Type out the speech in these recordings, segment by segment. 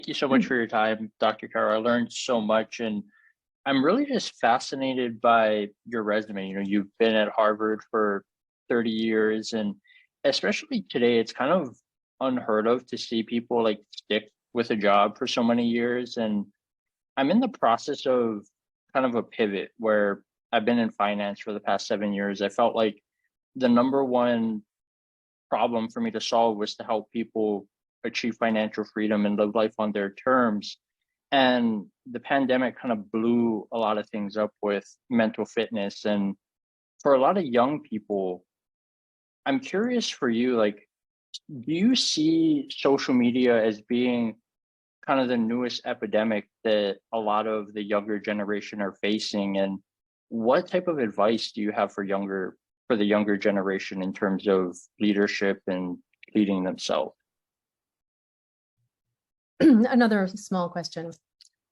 Thank you so much for your time, Dr. Carr. I learned so much, and I'm really just fascinated by your resume. You've been at Harvard for 30 years, and especially today, it's kind of unheard of to see people like stick with a job for so many years. And I'm in the process of kind of a pivot where I've been in finance for the past 7 years. I felt like the number one problem for me to solve was to help people achieve financial freedom and live life on their terms. And the pandemic kind of blew a lot of things up with mental fitness. And for a lot of young people, I'm curious for you, like, do you see social media as being kind of the newest epidemic that a lot of the younger generation are facing? And what type of advice do you have for the younger generation in terms of leadership and leading themselves? Another small question.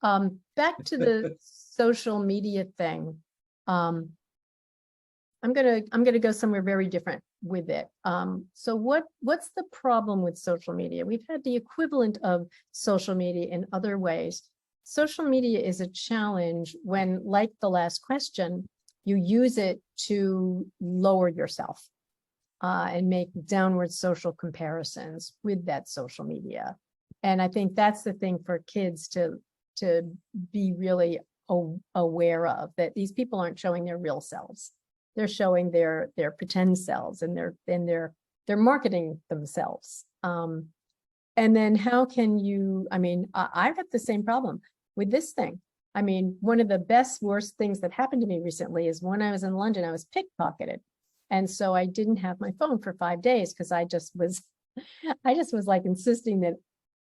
Back to the social media thing. I'm gonna go somewhere very different with it. So what's the problem with social media? We've had the equivalent of social media in other ways. Social media is a challenge when, like the last question, you use it to lower yourself and make downward social comparisons with that social media. And I think that's the thing for kids to be really aware of, that these people aren't showing their real selves. They're showing their pretend selves, and they're marketing themselves. And then how can you, I've got the same problem with this thing. I mean, one of the worst things that happened to me recently is when I was in London, I was pickpocketed. And so I didn't have my phone for 5 days because I just was like insisting that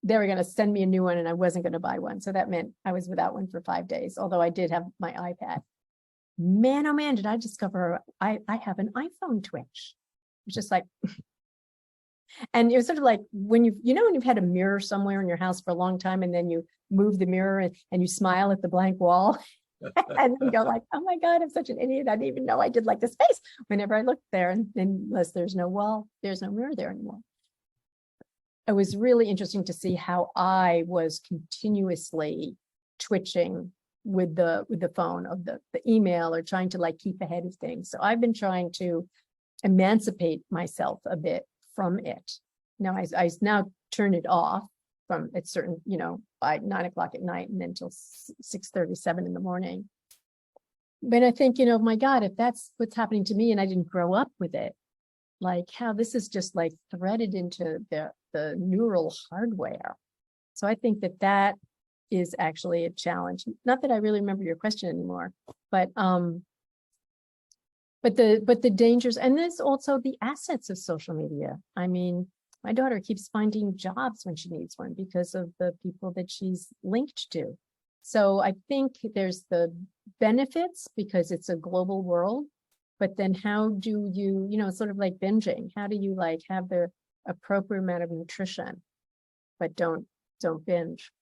they were going to send me a new one and I wasn't going to buy one. So that meant I was without one for 5 days, although I did have my iPad. Man, oh man, did I discover I have an iPhone twitch. It's just like, and it was sort of like when when you've had a mirror somewhere in your house for a long time, and then you move the mirror and you smile at the blank wall and then go like, oh my God, I'm such an idiot. I didn't even know I did like this face whenever I looked there. And unless there's no wall, there's no mirror there anymore. It was really interesting to see how I was continuously twitching with the phone, of the email, or trying to like keep ahead of things. So I've been trying to emancipate myself a bit from it. Now I now turn it off from at certain, by 9 o'clock at night and then until 6:37 in the morning. But I think, my God, if that's what's happening to me and I didn't grow up with it, like how this is just like threaded into the neural hardware. So I think that is actually a challenge. Not that I really remember your question anymore, but the dangers, and there's also the assets of social media. I mean, my daughter keeps finding jobs when she needs one because of the people that she's linked to. So I think there's the benefits because it's a global world, but then how do you, it's sort of like binging. How do you like have the appropriate amount of nutrition, but don't binge?